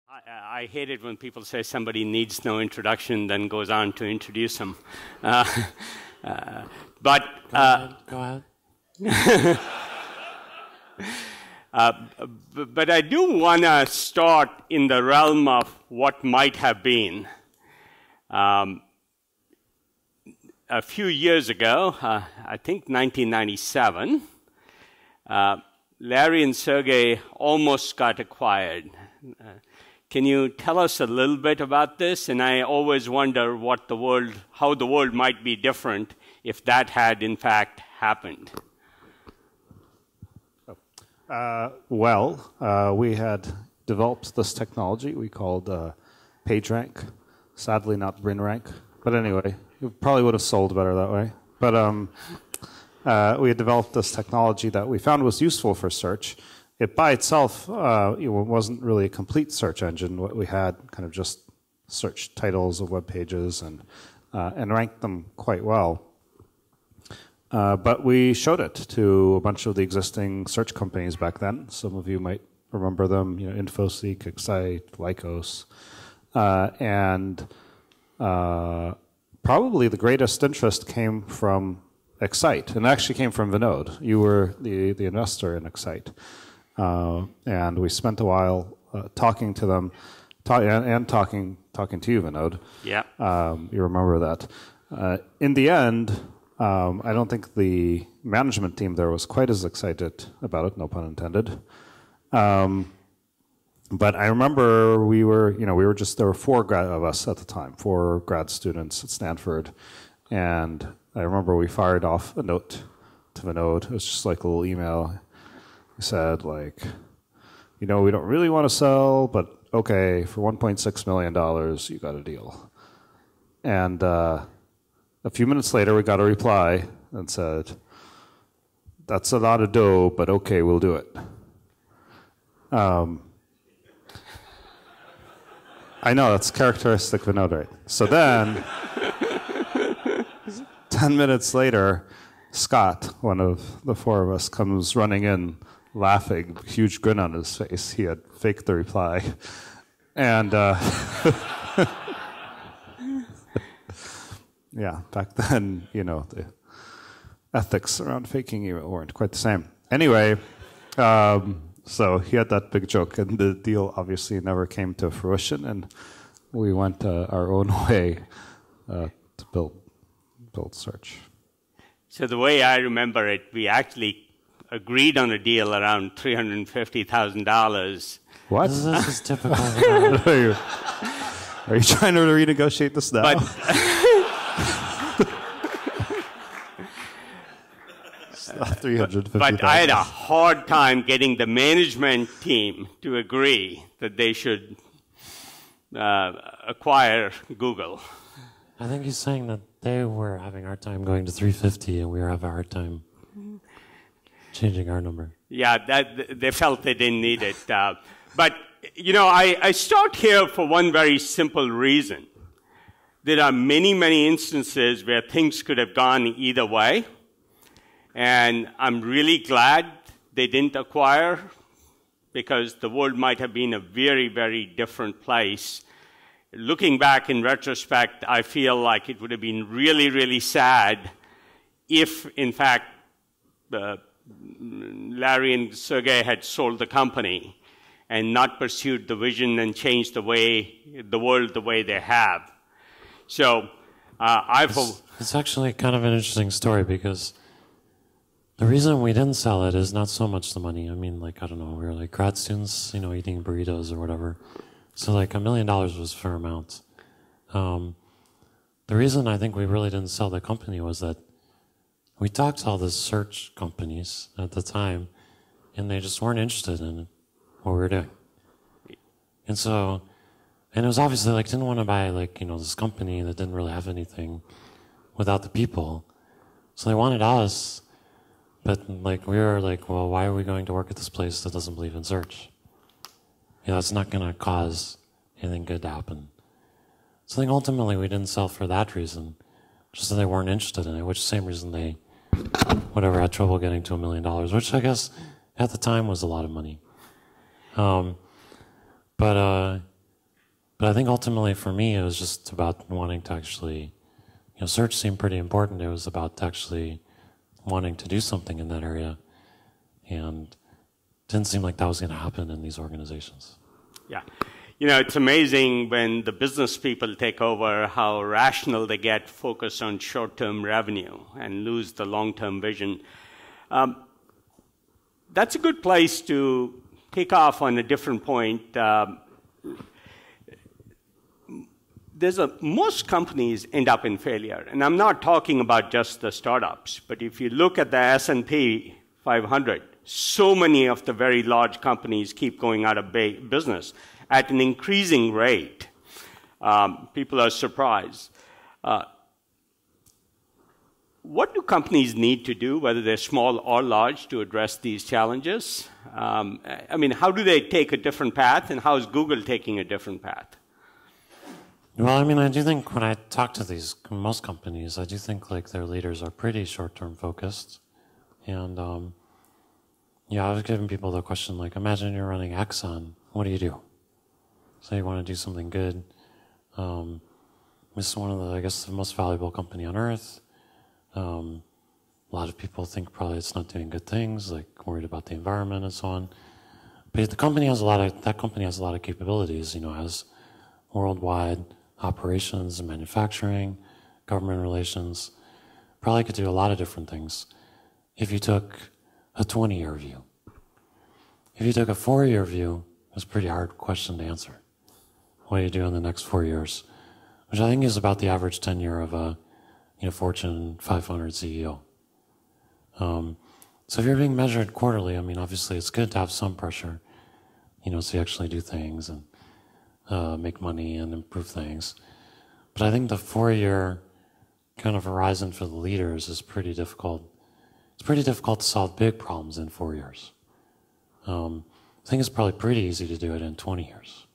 I hate it when people say somebody needs no introduction, then goes on to introduce them. Go ahead. But I do want to start in the realm of what might have been. A few years ago, I think 1997, Larry and Sergey almost got acquired. Can you tell us a little bit about this? And I always wonder how the world might be different if that had in fact happened. We had developed this technology we called PageRank. Sadly, not BrinRank. But anyway, it probably would have sold better that way. But we had developed this technology that we found was useful for search. It by itself wasn't really a complete search engine. What we had kind of just search titles of web pages and ranked them quite well. But we showed it to a bunch of the existing search companies back then. Some of you might remember them, InfoSeek, Excite, Lycos. And probably the greatest interest came from Excite, and it actually came from Vinod. You were the investor in Excite. And we spent a while talking to them, and talking to you, Vinod. Yeah. You remember that. In the end, I don't think the management team there was quite as excited about it, no pun intended. But I remember there were four of us at the time, 4 grad students at Stanford. And I remember we fired off a note to Vinod. It was just like a little email. He said, we don't really want to sell, but okay, for $1.6 million, you got a deal. And a few minutes later, we got a reply and said, that's a lot of dough, but okay, we'll do it. I know, that's characteristic of Vinod, right? So then, 10 minutes later, Scott, one of the 4 of us, comes running in, laughing, huge grin on his face. He had faked the reply. And yeah, back then, the ethics around faking email weren't quite the same. Anyway, so he had that big joke, and the deal obviously never came to fruition, and we went our own way to build search. So the way I remember it, we actually agreed on a deal around $350,000. What? This is typical. Are you trying to renegotiate this now? But I had a hard time getting the management team to agree that they should acquire Google. I think he's saying that they were having a hard time going to 350 and we were having a hard time changing our number. Yeah, they felt they didn't need it. But, I start here for one very simple reason. There are many, many instances where things could have gone either way. And I'm really glad they didn't acquire, because the world might have been a very, very different place. Looking back in retrospect, I feel like it would have been really, really sad if, in fact, Larry and Sergey had sold the company and not pursued the vision and changed the world the way they have. So it's actually kind of an interesting story, because the reason we didn't sell it is not so much the money. I mean, I don't know, we were like grad students, eating burritos or whatever. So $1 million was a fair amount. The reason I think we really didn't sell the company was that we talked to all the search companies at the time, and they just weren't interested in what we were doing. And it was obviously didn't want to buy this company that didn't really have anything without the people. So they wanted us, but we were well, why are we going to work at this place that doesn't believe in search? It's not going to cause anything good to happen. So I think ultimately we didn't sell for that reason, just that they weren't interested in it, which is the same reason they, had trouble getting to $1 million, which I guess at the time was a lot of money. But But I think ultimately for me, it was just about wanting to actually, search seemed pretty important. It was about actually wanting to do something in that area. And it didn't seem like that was going to happen in these organizations. Yeah. It's amazing when the business people take over how rational they get, focused on short-term revenue and lose the long-term vision. That's a good place to take off on a different point. Most companies end up in failure, and I'm not talking about just the startups, but if you look at the S&P 500, so many of the very large companies keep going out of business at an increasing rate. People are surprised. What do companies need to do, whether they're small or large, to address these challenges? How do they take a different path, and how is Google taking a different path? Well, I do think when I talk to most companies, I do think like their leaders are pretty short-term focused. And I was giving people the question, like, imagine you're running Exxon. What do? So you want to do something good. This is one of the most valuable company on earth. A lot of people think probably it's not doing good things, like worried about the environment and so on. But the company has a lot of capabilities. Has worldwide operations and manufacturing, government relations. Probably could do a lot of different things if you took a 20-year view. If you took a 4-year view, it's a pretty hard question to answer. What do you do in the next 4 years? Which I think is about the average tenure of a Fortune 500 CEO. So if you're being measured quarterly, obviously it's good to have some pressure, so you actually do things and make money and improve things. But I think the 4-year kind of horizon for the leaders is pretty difficult. It's pretty difficult to solve big problems in 4 years. I think it's probably pretty easy to do it in 20 years.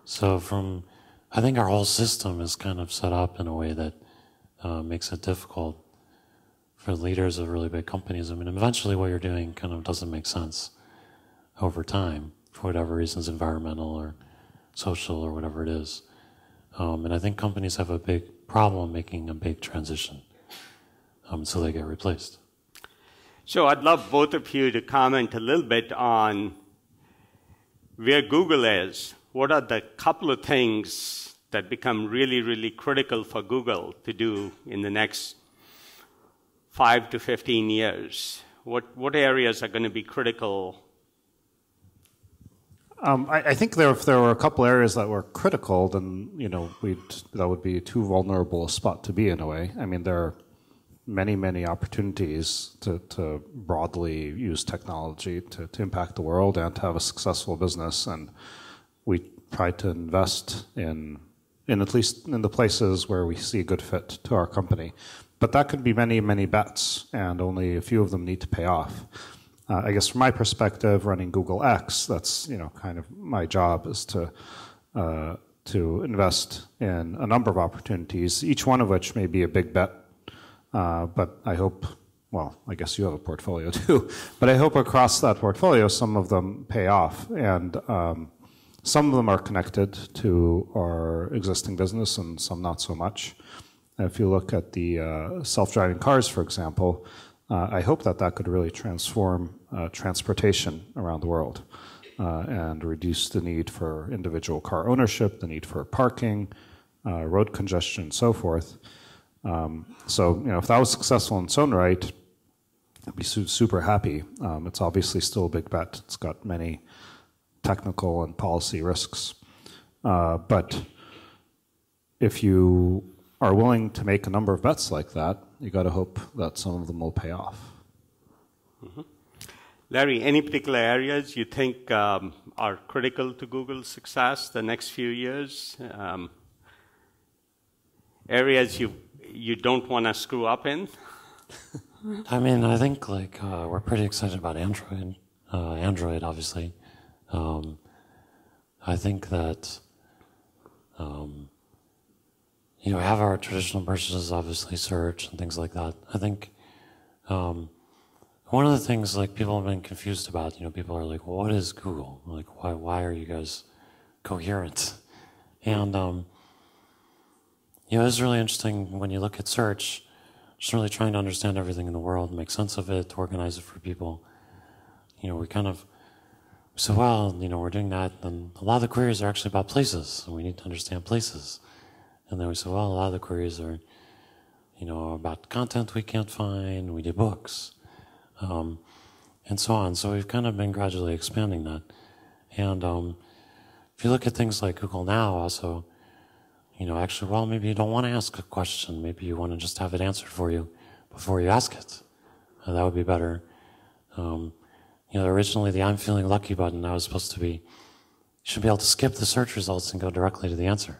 So I think our whole system is kind of set up in a way that makes it difficult for leaders of really big companies. Eventually what you're doing kind of doesn't make sense over time for whatever reasons, environmental or social or whatever it is. And I think companies have a big problem making a big transition so they get replaced. So I'd love both of you to comment a little bit on where Google is. What are the couple of things that become really, really critical for Google to do in the next 5 to 15 years? What areas are going to be critical? I think if there were a couple areas that were critical, then that would be too vulnerable a spot to be in a way. There are many opportunities to broadly use technology to impact the world and to have a successful business, and we try to invest in at least in the places where we see a good fit to our company. But that could be many bets, and only a few of them need to pay off. I guess from my perspective, running Google X, that's kind of my job is to invest in a number of opportunities, each one of which may be a big bet. But I hope, well, I guess you have a portfolio too, but I hope across that portfolio some of them pay off, and some of them are connected to our existing business and some not so much. If you look at the self-driving cars, for example, I hope that could really transform transportation around the world and reduce the need for individual car ownership, the need for parking, road congestion, and so forth. So, if that was successful in its own right, I'd be super happy. It's obviously still a big bet. It's got many technical and policy risks. But if you are willing to make a number of bets like that, you got to hope that some of them will pay off. Mm-hmm. Larry, any particular areas you think are critical to Google's success the next few years? Areas you don't want to screw up in? I think we're pretty excited about Android. Android, obviously. I think that we have our traditional brushes, obviously search and things like that. I think one of the things people have been confused about. People are like, well, "What is Google? Why are you guys coherent?" And it's really interesting when you look at search, just really trying to understand everything in the world, make sense of it, organize it for people. We kind of said, well, we're doing that, and a lot of the queries are actually about places, and we need to understand places. And then we said, well, a lot of the queries are, about content we can't find, we do books, and so on. So we've kind of been gradually expanding that. And if you look at things like Google Now also, actually, well, maybe you don't want to ask a question. Maybe you want to just have it answered for you before you ask it. That would be better. Originally the I'm feeling lucky button, that was supposed to be, you should be able to skip the search results and go directly to the answer.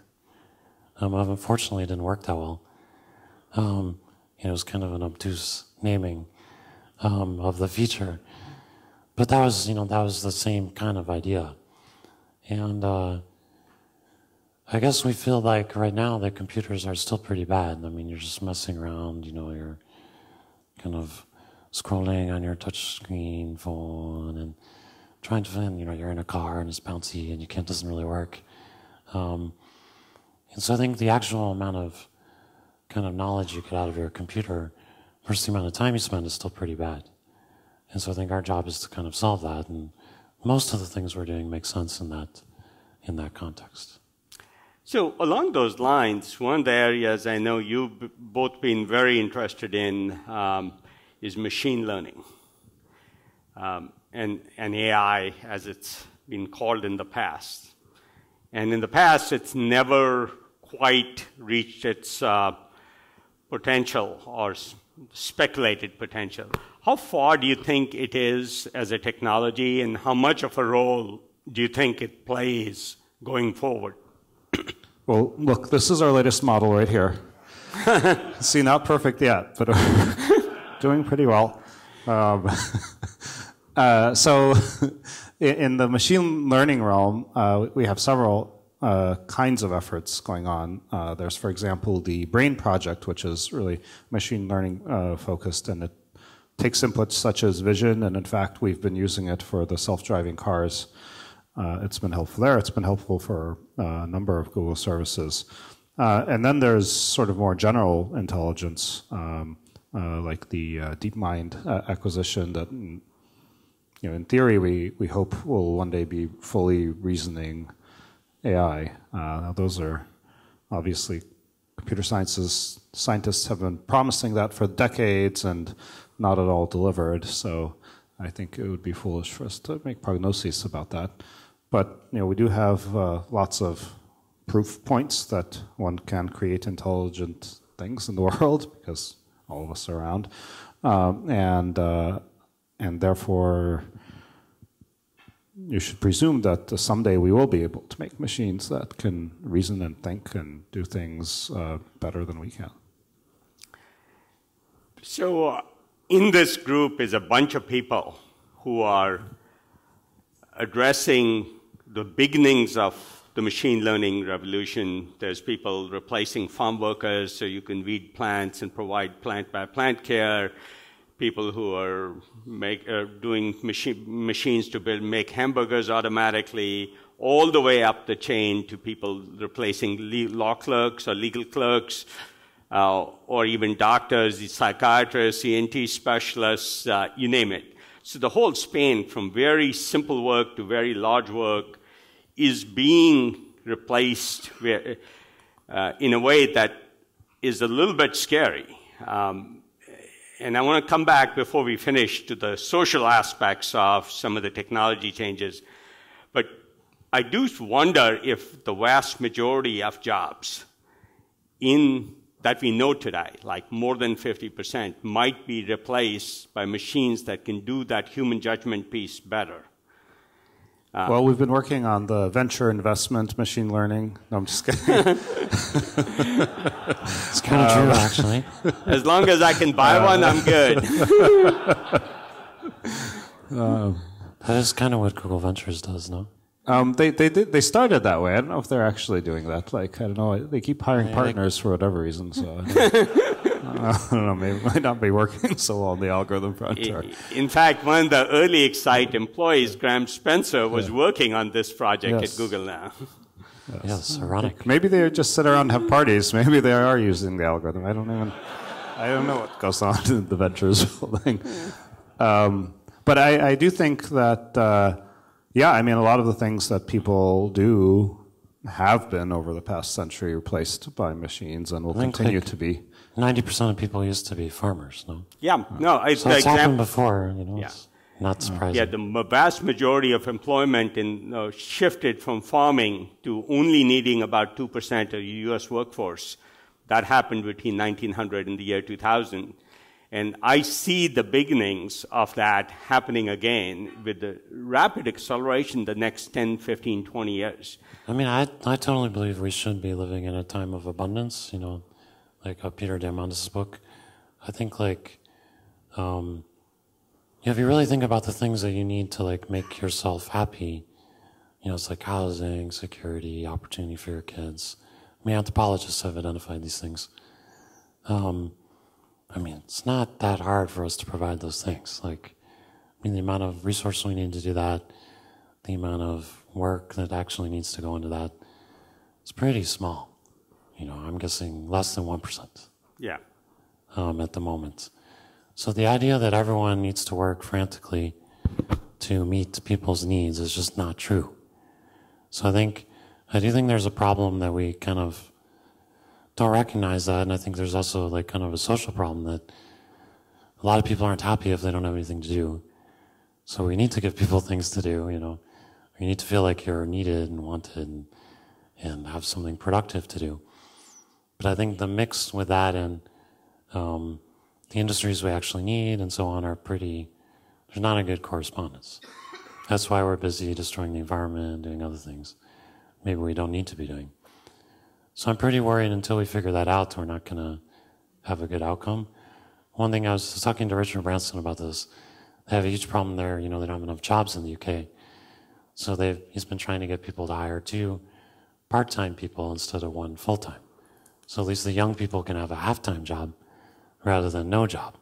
Unfortunately, it didn't work that well. It was kind of an obtuse naming of the feature. But that was the same kind of idea. And I guess we feel like right now the computers are still pretty bad. I mean, you're just messing around, you're kind of scrolling on your touch screen phone and trying to find, you're in a car and it's bouncy and it doesn't really work. And so I think the actual amount of kind of knowledge you get out of your computer versus the amount of time you spend is still pretty bad. And so I think our job is to kind of solve that. And most of the things we're doing make sense in that context. So along those lines, one of the areas I know you've both been very interested in is machine learning and AI, as it's been called in the past. And in the past, it's never quite reached its potential or speculated potential. How far do you think it is as a technology, and how much of a role do you think it plays going forward? Well, look, this is our latest model right here. See, not perfect yet, but doing pretty well. So in the machine learning realm, we have several kinds of efforts going on. There's, for example, the Brain project, which is really machine learning focused, and it takes inputs such as vision, and in fact, we've been using it for the self-driving cars. It's been helpful there. It's been helpful for a number of Google services. And then there's sort of more general intelligence, like the DeepMind acquisition that, in theory, we hope will one day be fully reasoning AI. Now those are obviously computer scientists have been promising that for decades and not at all delivered. So I think it would be foolish for us to make prognoses about that. But we do have lots of proof points that one can create intelligent things in the world because all of us are around, and therefore you should presume that someday we will be able to make machines that can reason and think and do things better than we can. So in this group is a bunch of people who are addressing the beginnings of the machine learning revolution. There's people replacing farm workers so you can weed plants and provide plant-by-plant care, people who are doing machines to make hamburgers automatically, all the way up the chain to people replacing law clerks or legal clerks, or even doctors, psychiatrists, ENT specialists, you name it. So the whole span from very simple work to very large work is being replaced in a way that is a little bit scary. And I want to come back before we finish to the social aspects of some of the technology changes. But I do wonder if the vast majority of jobs that we know today, like more than 50%, might be replaced by machines that can do that human judgment piece better. Well, we've been working on the venture investment machine learning. No, I'm just kidding. It's kind of true, actually. As long as I can buy one, I'm good. That is kind of what Google Ventures does, no? They started that way. I don't know if they're actually doing that. Like, I don't know. They keep hiring partners for whatever reason. So I don't know. Maybe it might not be working so well on the algorithm front. In fact, one of the early Excite employees, Graham Spencer, was working on this project at Google now. Yes, ironic. Maybe they just sit around and have parties. Maybe they are using the algorithm. I don't know what goes on in the ventures thing. But I do think that, I mean, a lot of the things that people do have been over the past century replaced by machines and will continue to be. 90% of people used to be farmers, no? Yeah, no. So it's happened before, it's not surprising. Yeah, the vast majority of employment shifted from farming to only needing about 2% of the U.S. workforce. That happened between 1900 and the year 2000. And I see the beginnings of that happening again with the rapid acceleration the next 10, 15, 20 years. I mean, I totally believe we should be living in a time of abundance, like Peter Diamandis' book. I think, if you really think about the things that you need to, make yourself happy, it's like housing, security, opportunity for your kids. I mean, anthropologists have identified these things. I mean, it's not that hard for us to provide those things. The amount of resources we need to do that, the amount of work that actually needs to go into that, it's pretty small. I'm guessing less than 1%. Yeah. At the moment. So the idea that everyone needs to work frantically to meet people's needs is just not true. So I do think there's a problem that we kind of don't recognize that, and I think there's also kind of a social problem that a lot of people aren't happy if they don't have anything to do. So we need to give people things to do, You need to feel like you're needed and wanted and have something productive to do. But I think the mix with that and the industries we actually need and so on there's not a good correspondence. That's why we're busy destroying the environment, doing other things maybe we don't need to be doing. So I'm pretty worried until we figure that out, we're not going to have a good outcome. One thing, I was talking to Richard Branson about this. They have a huge problem there. They don't have enough jobs in the UK. So he's been trying to get people to hire 2 part-time people instead of 1 full-time. So at least the young people can have a half-time job rather than no job.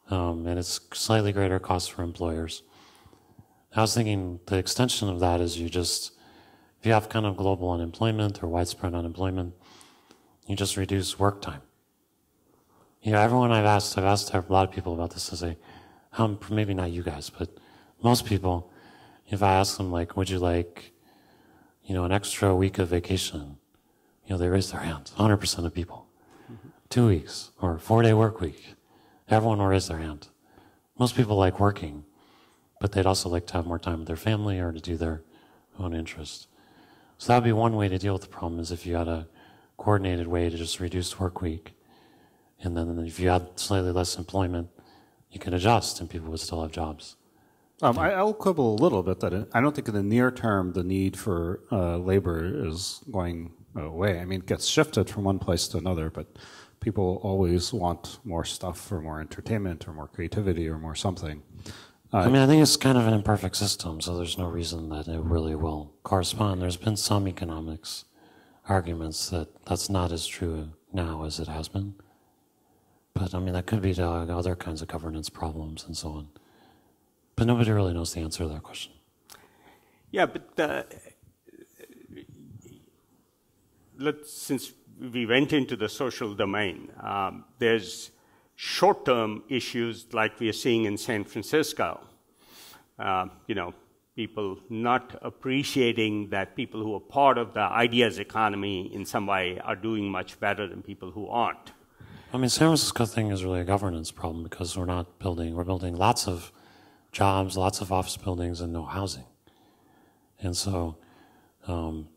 And it's slightly greater cost for employers. I was thinking the extension of that is if you have kind of global unemployment or widespread unemployment, you just reduce work time. Everyone I've asked a lot of people about this to say, maybe not you guys, but most people, if I ask them, would you like, an extra week of vacation? They raise their hands, 100% of people. 2 weeks or 4-day work week. Everyone will raise their hand. Most people like working, but they'd also like to have more time with their family or to do their own interests. So that would be one way to deal with the problem, is if you had a coordinated way to just reduce work week. And then if you had slightly less employment, you could adjust and people would still have jobs. I'll quibble a little bit that I don't think in the near term the need for labor is going away. I mean, it gets shifted from one place to another, but people always want more stuff or more entertainment or more creativity or more something. I think it's kind of an imperfect system, so there's no reason that it really will correspond. There's been some economics arguments that that's not as true now as it has been. But, that could be to other kinds of governance problems and so on. But nobody really knows the answer to that question. Yeah, but since we went into the social domain, there's short-term issues like we are seeing in San Francisco. People not appreciating that people who are part of the ideas economy in some way are doing much better than people who aren't. San Francisco thing is really a governance problem because we're building lots of jobs, lots of office buildings, and no housing. And so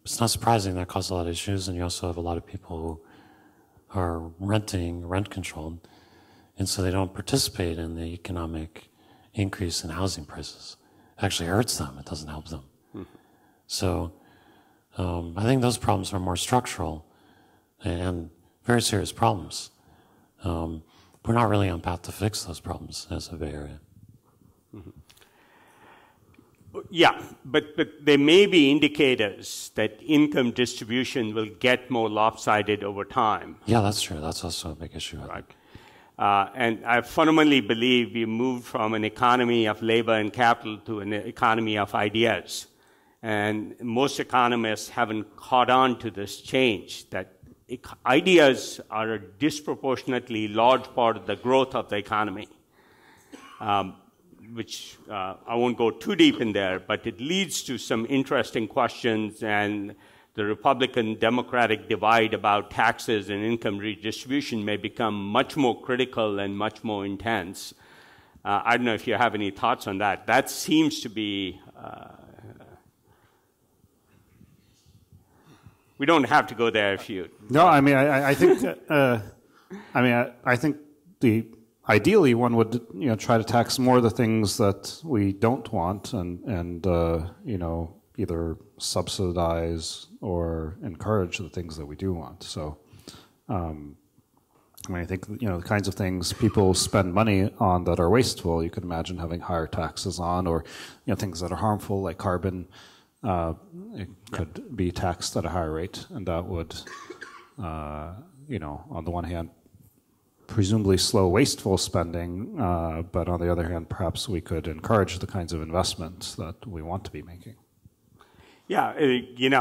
it's not surprising that causes a lot of issues, and you also have a lot of people who are rent controlled, and so they don't participate in the economic increase in housing prices. It actually hurts them. It doesn't help them. Mm-hmm. So I think those problems are more structural and very serious problems. We're not really on path to fix those problems as a Bay Area. Mm-hmm. Yeah, but there may be indicators that income distribution will get more lopsided over time. Yeah, that's true. That's also a big issue. Right. And I fundamentally believe we moved from an economy of labor and capital to an economy of ideas. And most economists haven't caught on to this change, that ideas are a disproportionately large part of the growth of the economy, which I won't go too deep in there, but it leads to some interesting questions, and the Republican-Democratic divide about taxes and income redistribution may become much more critical and much more intense. I don't know if you have any thoughts on that. That seems to be... we don't have to go there if you... No, I mean, I think... I think ideally one would try to tax more the things that we don't want and either subsidize or encourage the things that we do want. So, I think the kinds of things people spend money on that are wasteful, you could imagine having higher taxes on, or things that are harmful like carbon, it could be taxed at a higher rate, and that would, on the one hand, presumably slow wasteful spending, but on the other hand, perhaps we could encourage the kinds of investments that we want to be making. Yeah,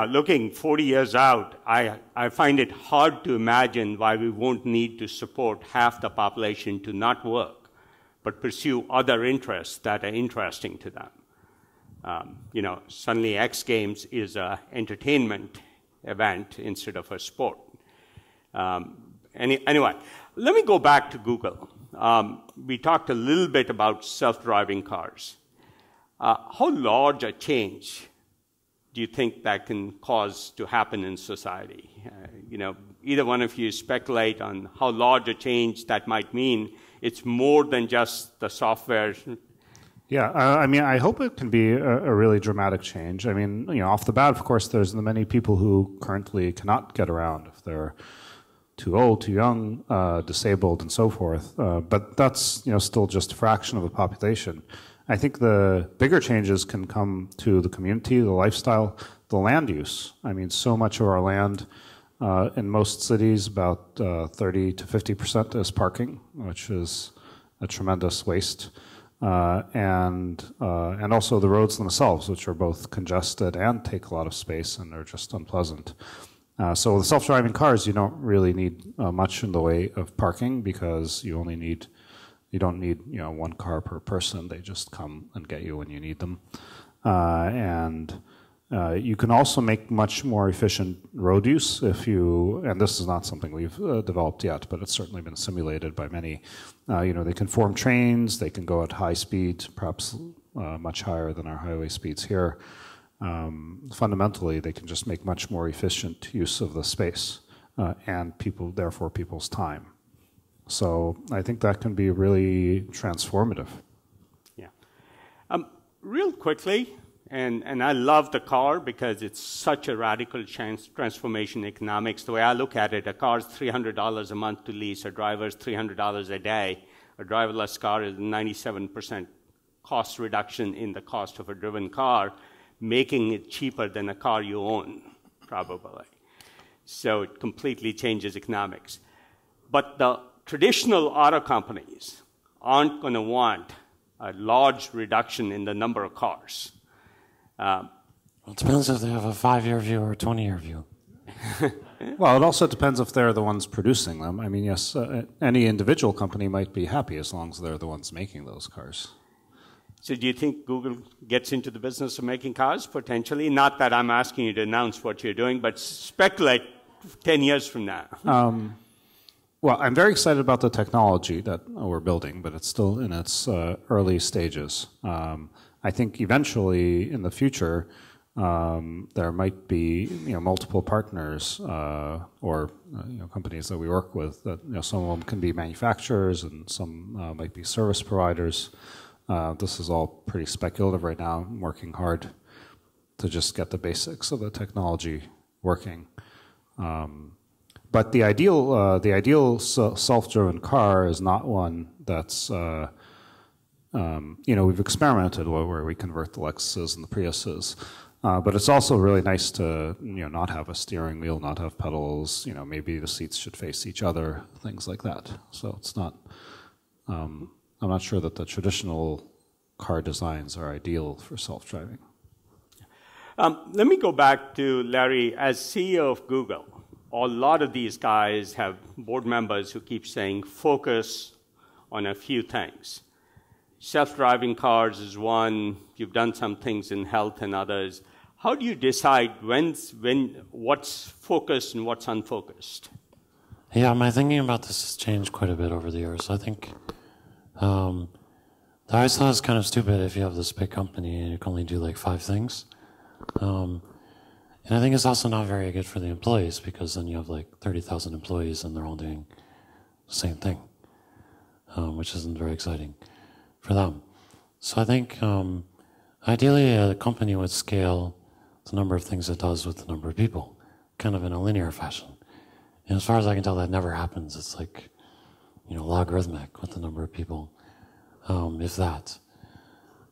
looking 40 years out, I find it hard to imagine why we won't need to support half the population to not work, but pursue other interests that are interesting to them. Suddenly X Games is an entertainment event instead of a sport. Anyway, let me go back to Google. We talked a little bit about self-driving cars. How large a change do you think that can cause to happen in society? Either one of you speculate on how large a change that might mean. It's more than just the software. Yeah, I hope it can be a really dramatic change. Off the bat, of course, there's the many people who currently cannot get around if they're too old, too young, disabled, and so forth. But that's still just a fraction of the population. I think the bigger changes can come to the community, the lifestyle, the land use. So much of our land in most cities, about 30 to 50% is parking, which is a tremendous waste. And also the roads themselves, which are both congested and take a lot of space and are just unpleasant. So with self-driving cars, you don't really need much in the way of parking because you don't need one car per person. They just come and get you when you need them. And you can also make much more efficient road use and this is not something we've developed yet, but it's certainly been simulated by many. They can form trains, they can go at high speed, perhaps much higher than our highway speeds here. Fundamentally, they can just make much more efficient use of the space and therefore people's time. So I think that can be really transformative. Yeah. Real quickly, and I love the car because it's such a radical transformation in economics. The way I look at it, a car is $300 a month to lease, a driver is $300 a day. A driverless car is 97% cost reduction in the cost of a driven car, making it cheaper than a car you own, probably. So it completely changes economics. But the traditional auto companies aren't going to want a large reduction in the number of cars. Well, it depends if they have a 5-year view or a 20-year view. Well, it also depends if they're the ones producing them. Yes, any individual company might be happy as long as they're the ones making those cars. So do you think Google gets into the business of making cars, potentially? Not that I'm asking you to announce what you're doing, but speculate 10 years from now. Well, I'm very excited about the technology that we're building, but it's still in its early stages. I think eventually, in the future, there might be multiple partners or companies that we work with. That some of them can be manufacturers, and some might be service providers. This is all pretty speculative right now. I'm working hard to just get the basics of the technology working. But the ideal self-driven car is not one that's we've experimented where we convert the Lexuses and the Priuses, but it's also really nice to not have a steering wheel, not have pedals. Maybe the seats should face each other, things like that. So it's not. I'm not sure that the traditional car designs are ideal for self-driving. Let me go back to Larry. As CEO of Google, a lot of these guys have board members who keep saying, focus on a few things. Self-driving cars is one. You've done some things in health and others. How do you decide what's focused and what's unfocused? Yeah, my thinking about this has changed quite a bit over the years. I think I always thought it's kind of stupid if you have this big company and you can only do like 5 things. And I think it's also not very good for the employees because then you have like 30,000 employees and they're all doing the same thing, which isn't very exciting for them. So I think ideally a company would scale the number of things it does with the number of people, kind of in a linear fashion. And as far as I can tell, that never happens. It's like, logarithmic with the number of people, if that.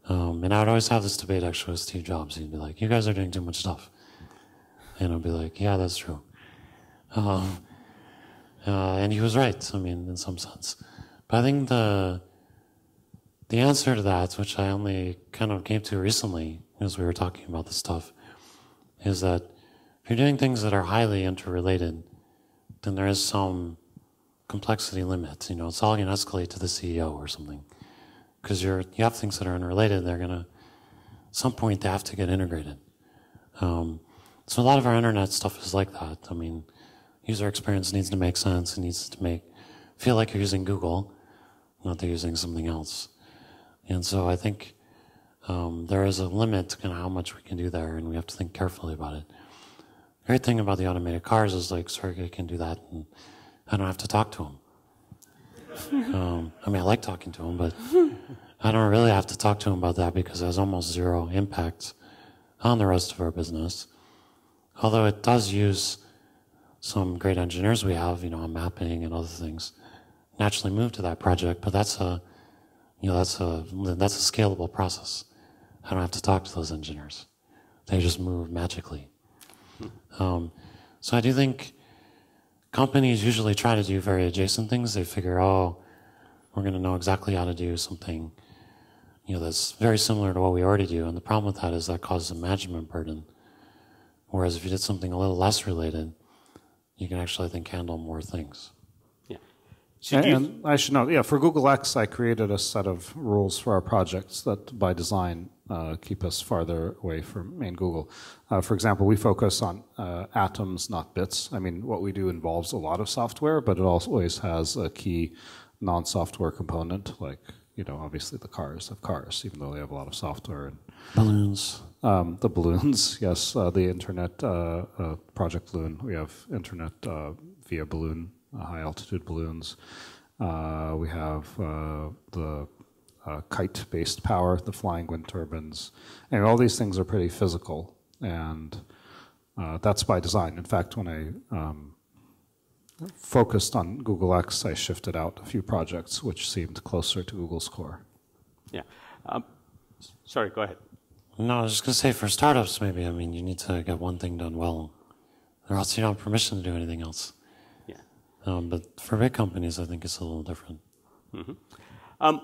And I would always have this debate actually with Steve Jobs. He'd be like, you guys are doing too much stuff. And I'd be like, yeah, that's true. And he was right, in some sense. But I think the answer to that, which I only kind of came to recently as we were talking about this stuff, is that if you're doing things that are highly interrelated, then there is some complexity limit. It's all going to escalate to the CEO or something. Because you have things that are unrelated, they're going to, at some point, they have to get integrated. So a lot of our internet stuff is like that. User experience needs to make sense. It needs to feel like you're using Google, not that you're using something else. And so I think there is a limit to kind of how much we can do there, and we have to think carefully about it. The great thing about the automated cars is like Sergey can do that, and I don't have to talk to him. I like talking to him, but I don't really have to talk to him about that because it has almost zero impact on the rest of our business. Although it does use some great engineers we have, on mapping and other things, naturally move to that project, but that's a scalable process. I don't have to talk to those engineers. They just move magically. So I do think companies usually try to do very adjacent things. They figure, we're going to know exactly how to do something, that's very similar to what we already do. And the problem with that is that causes a management burden. Whereas if you did something a little less related, you can actually, I think, handle more things. Yeah. And I should note, for Google X, I created a set of rules for our projects that, by design, keep us farther away from main Google. For example, we focus on atoms, not bits. What we do involves a lot of software, but it always has a key non-software component, like, obviously the cars have cars, even though they have a lot of software. And balloons. The balloons, yes. The internet, Project Balloon. We have internet via balloon, high-altitude balloons. We have the kite-based power, the flying wind turbines. And all these things are pretty physical, and that's by design. In fact, when I focused on Google X, I shifted out a few projects which seemed closer to Google's core. Yeah. Sorry, go ahead. No, I was just going to say, for startups, maybe, you need to get one thing done well, or else you don't have permission to do anything else. Yeah. But for big companies, I think it's a little different. Mm-hmm.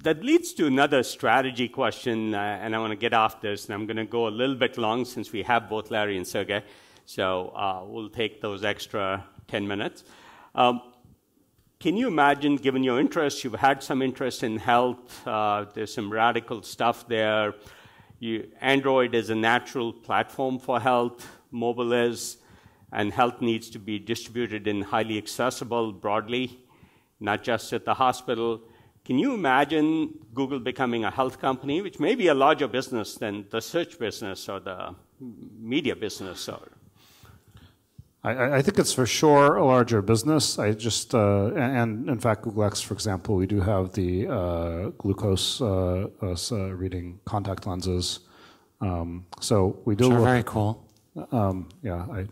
That leads to another strategy question, and I want to get off this, and I'm going to go a little bit long since we have both Larry and Sergey, so we'll take those extra 10 minutes. Can you imagine, given your interest, you've had some interest in health, there's some radical stuff there. Android is a natural platform for health, mobile is, and health needs to be distributed in highly accessible broadly, not just at the hospital. Can you imagine Google becoming a health company, which may be a larger business than the search business or the media business? I think it's for sure a larger business. And in fact, Google X, for example, we do have the glucose reading contact lenses. So we do. Which are very cool. I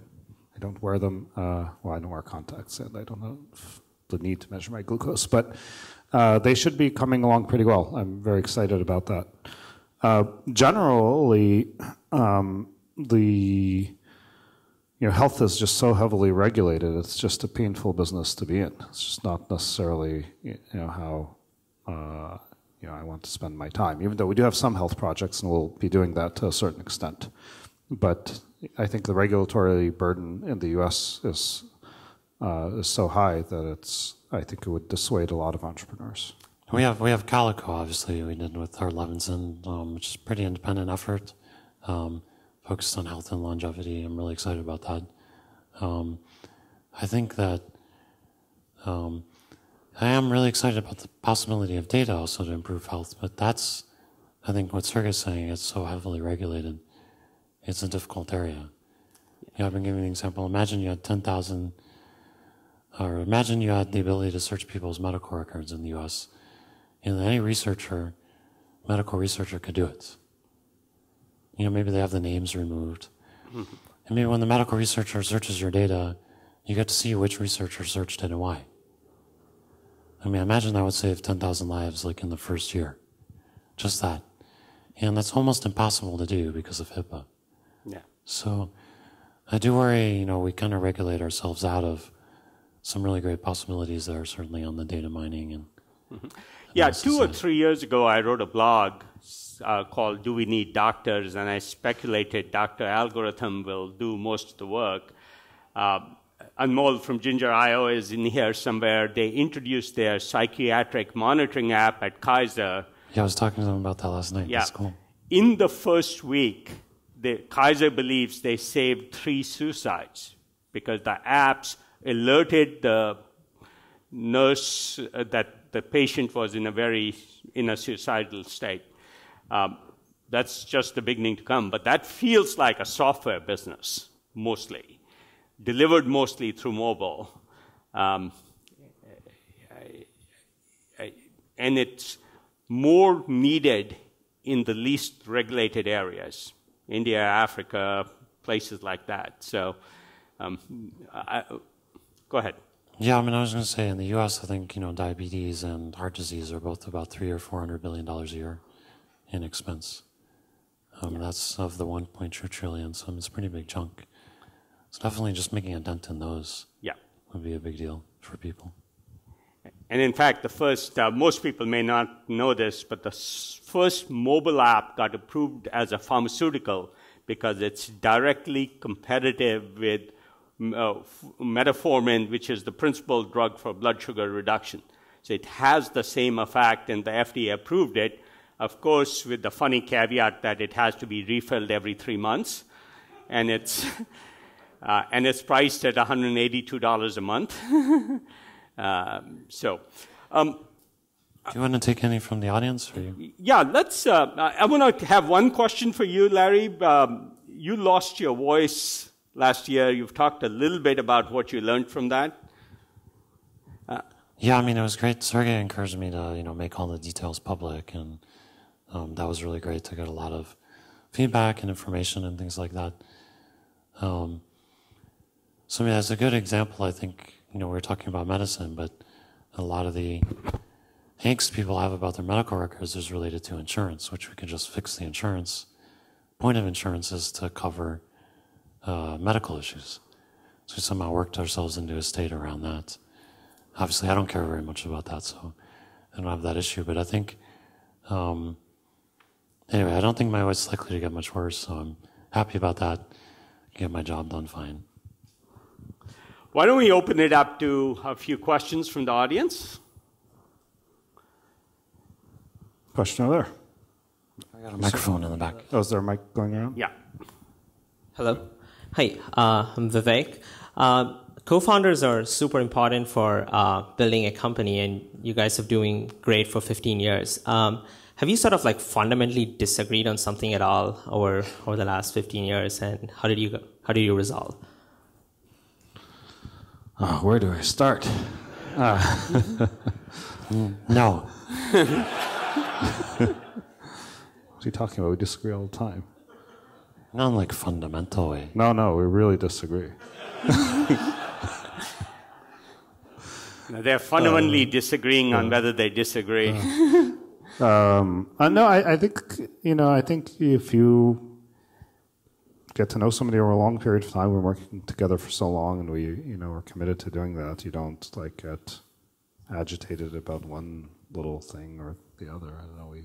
don't wear them. I don't wear contacts, and I don't have the need to measure my glucose. But they should be coming along pretty well. I'm very excited about that. Generally, health is just so heavily regulated. It's just a painful business to be in. It's just not necessarily how I want to spend my time. Even though we do have some health projects, and we'll be doing that to a certain extent. but I think the regulatory burden in the U.S. is so high that I think it would dissuade a lot of entrepreneurs. We have Calico, obviously, we did with our Levinson, which is a pretty independent effort, focused on health and longevity. I'm really excited about that. I think that I am really excited about the possibility of data also to improve health, but that's, I think what Sergey's saying, it's so heavily regulated. It's a difficult area. I've been giving an example. Imagine you had 10,000, or imagine you had the ability to search people's medical records in the U.S. And any medical researcher could do it. Maybe they have the names removed. And maybe when the medical researcher searches your data, you get to see which researcher searched it and why. Imagine that would save 10,000 lives like in the first year. Just that. And that's almost impossible to do because of HIPAA. Yeah. So I do worry, we kind of regulate ourselves out of some really great possibilities that are certainly on the data mining and yeah, 2 or 3 years ago, I wrote a blog called Do We Need Doctors? And I speculated Dr. Algorithm will do most of the work. Anmol from Ginger.io is in here somewhere. They introduced their psychiatric monitoring app at Kaiser. Yeah, I was talking to them about that last night. Yeah. That's cool. In the first week, Kaiser believes they saved 3 suicides because the apps alerted the nurse that the patient was in a suicidal state. That's just the beginning to come. But that feels like a software business, mostly, delivered mostly through mobile. And it's more needed in the least regulated areas, India, Africa, places like that. So go ahead. Yeah, I was going to say in the U.S., I think diabetes and heart disease are both about $300 or $400 billion a year in expense. That's of the 1.2 trillion, so it's a pretty big chunk. So definitely just making a dent in those would be a big deal for people. And in fact, the first, most people may not know this, but the first mobile app got approved as a pharmaceutical because it's directly competitive with metformin, which is the principal drug for blood sugar reduction. So it has the same effect, and the FDA approved it, of course, with the funny caveat that it has to be refilled every 3 months, and it's priced at $182 a month. Do you want to take any from the audience? Or you? Yeah, let's. I want to have one question for you, Larry. You lost your voice last year. You've talked a little bit about what you learned from that. Yeah, it was great. Sergey encouraged me to, make all the details public, and that was really great to get a lot of feedback and information and things like that. That's a good example. I think, we were talking about medicine, but a lot of the angst people have about their medical records is related to insurance, which we can just fix the insurance. Point of insurance is to cover medical issues. So we somehow worked ourselves into a state around that. Obviously, I don't care very much about that, so I don't have that issue. But I think, anyway, I don't think my voice is likely to get much worse, so I'm happy about that. Get my job done fine. Why don't we open it up to a few questions from the audience? Question over there. I got a microphone in the back. Oh, is there a mic going around? Yeah. Hello. Hi, I'm Vivek. Co-founders are super important for building a company, and you guys are doing great for 15 years. Have you sort of fundamentally disagreed on something at all over the last 15 years, and how did you resolve? Oh, where do I start? No. What's he talking about? We disagree all the time. Not in fundamental way. No, we really disagrey. They're fundamentally disagreeing on whether they disagree. No, I think I think if you get to know somebody over a long period of time, we're working together for so long, and we're committed to doing that. You don't get agitated about one little thing or the other. I don't know. We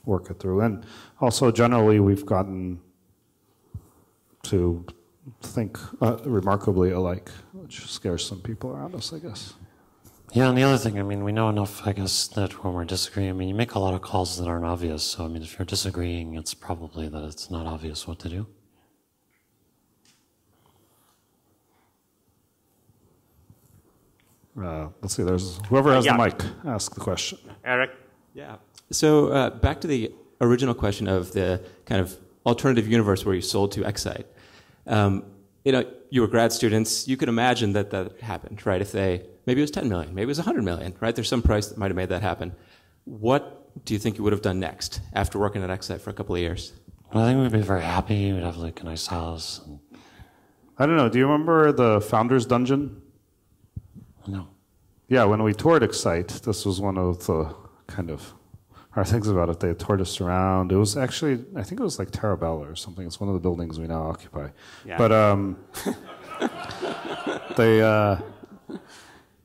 work it through, and also generally we've gotten to think remarkably alike, which scares some people around us, I guess. Yeah, and the other thing, I mean, we know enough, I guess, that when we're disagreeing, I mean, you make a lot of calls that aren't obvious. So, I mean, if you're disagreeing, it's probably that it's not obvious what to do. Let's see, there's whoever has the mic, ask the question. Eric? Yeah. So back to the original question of the kind of alternative universe where you sold to Excite. You were grad students. You could imagine that happened, right? If maybe it was 10 million, maybe it was 100 million, right? There's some price that might have made that happen. What do you think you would have done next after working at Excite for a couple of years? Well, I think we'd be very happy. We'd have like a nice house. I don't know. Do you remember the Founders Dungeon? No. Yeah, when we toured Excite, this was one of the kind of hard things about it. They toured us around. It was actually, I think it was like Tarabella or something. It's one of the buildings we now occupy. Yeah. But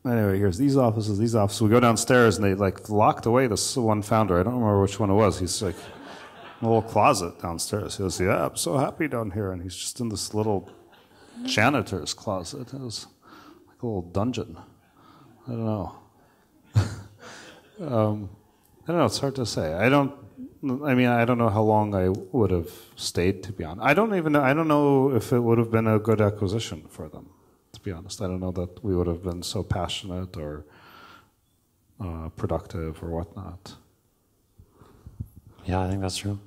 anyway, here's these offices. We go downstairs and they like locked away this one founder. I don't remember which one it was. He's like in a little closet downstairs. He goes, "Yeah, I'm so happy down here," and he's just in this little janitor's closet. It was like a little dungeon. I don't know. I don't know. It's hard to say. I don't know how long I would have stayed, to be honest. I don't know if it would have been a good acquisition for them, to be honest. I don't know that we would have been so passionate or productive or whatnot. Yeah, I think that's true.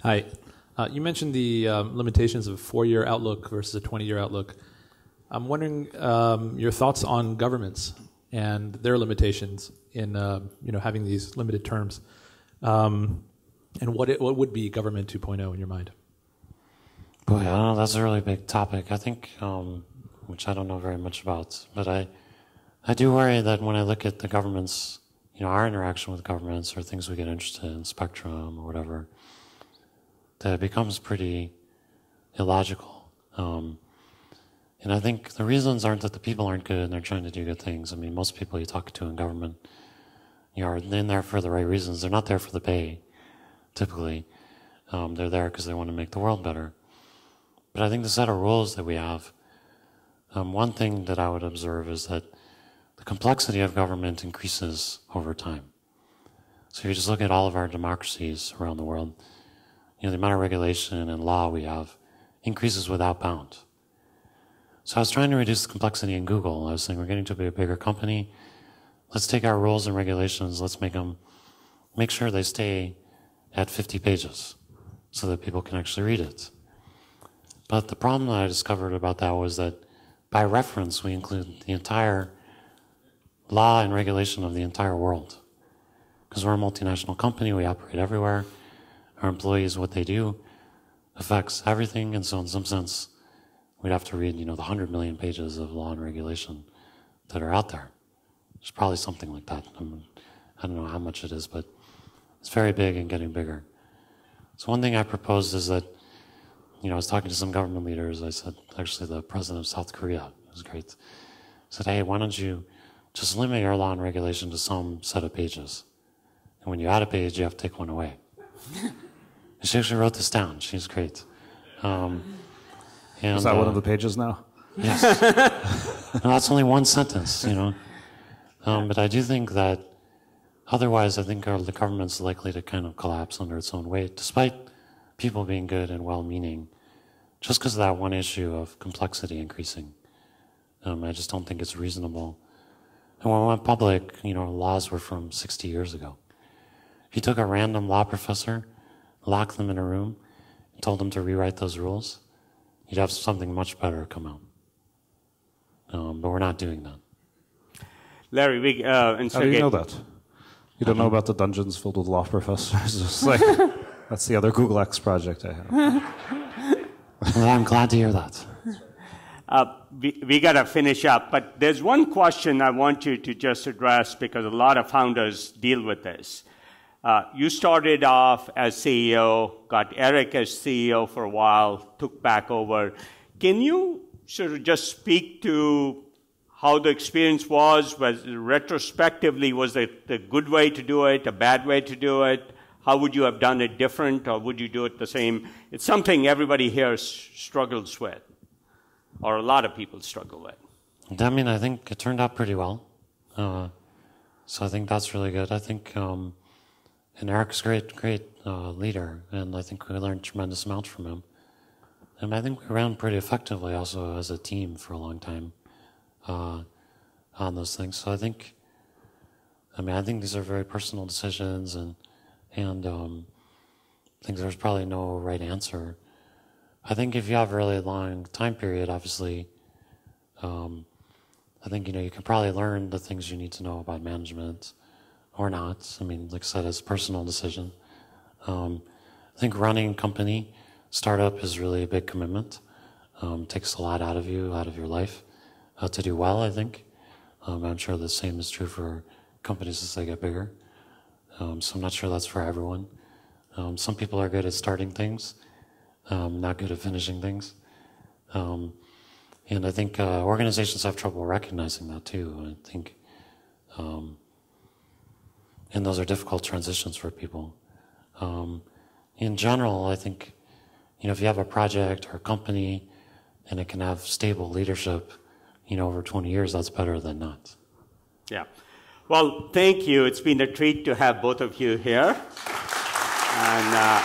Hi. You mentioned the limitations of a 4-year outlook versus a 20-year outlook. I'm wondering your thoughts on governments and their limitations in having these limited terms, and what would be government 2.0 in your mind? Boy, I don't know. That's a really big topic. I think, which I don't know very much about, but I do worry that when I look at the governments, our interaction with governments or things we get interested in, spectrum or whatever, that it becomes pretty illogical. And I think the reasons aren't that the people aren't good and they're trying to do good things. I mean, most people you talk to in government are in there for the right reasons. They're not there for the pay, typically. They're there because they want to make the world better. But I think the set of rules that we have, one thing that I would observe is that the complexity of government increases over time. So if you just look at all of our democracies around the world, the amount of regulation and law we have increases without bound. So I was trying to reduce the complexity in Google. I was saying, we're getting to be a bigger company. Let's take our rules and regulations, let's make sure they stay at 50 pages so that people can actually read it. But the problem that I discovered about that was that by reference, we include the entire law and regulation of the entire world. Because we're a multinational company, we operate everywhere. Our employees, what they do, affects everything, and so in some sense, we'd have to read, the 100 million pages of law and regulation that are out there. There's probably something like that. I don't know how much it is, but it's very big and getting bigger. So one thing I proposed is that, I was talking to some government leaders. I said, actually, the president of South Korea, it was great. I said, hey, why don't you just limit your law and regulation to some set of pages? And when you add a page, you have to take one away. And she actually wrote this down. She's great. Is that one of the pages now? Yes. No, that's only one sentence, But I do think that otherwise, I think the government's likely to kind of collapse under its own weight, despite people being good and well-meaning, just because of that one issue of complexity increasing. I just don't think it's reasonable. And when we went public, laws were from 60 years ago. If you took a random law professor, locked them in a room, and told them to rewrite those rules, you'd have something much better come out. But we're not doing that. Larry, and Sergey. How do you know that? You don't know about the dungeons filled with law professors? It's like, that's the other Google X project I have. Well, I'm glad to hear that. We got to finish up, but there's one question I want you to just address because a lot of founders deal with this. You started off as CEO, got Eric as CEO for a while, took back over. Can you sort of just speak to how the experience was retrospectively? Was it a good way to do it, a bad way to do it? How would you have done it different, or would you do it the same? It's something everybody here struggles with, or a lot of people struggle with. I mean, I think it turned out pretty well. So I think that's really good. I think, and Eric's great leader, and I think we learned a tremendous amount from him. And I think we ran pretty effectively also as a team for a long time on those things. So I think these are very personal decisions, and I think there's probably no right answer. I think if you have a really long time period, obviously, I think, you can probably learn the things you need to know about management or not. I mean, like I said, it's a personal decision. I think running a company, startup is really a big commitment. Takes a lot out of you, out of your life, to do well, I think. I'm sure the same is true for companies as they get bigger. So I'm not sure that's for everyone. Some people are good at starting things, not good at finishing things. And I think organizations have trouble recognizing that too. I think, and those are difficult transitions for people. In general, I think, if you have a project or a company and it can have stable leadership, over 20 years, that's better than not. Yeah. Well, thank you. It's been a treat to have both of you here. And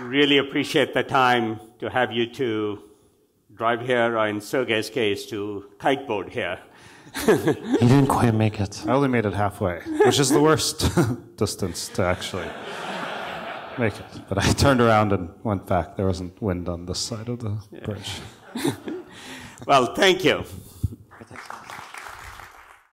really appreciate the time to have you two drive here, or in Sergey's case, to kiteboard here. You didn't quite make it. I only made it halfway, which is the worst distance to actually make it. But I turned around and went back. There wasn't wind on this side of the bridge. Well, thank you.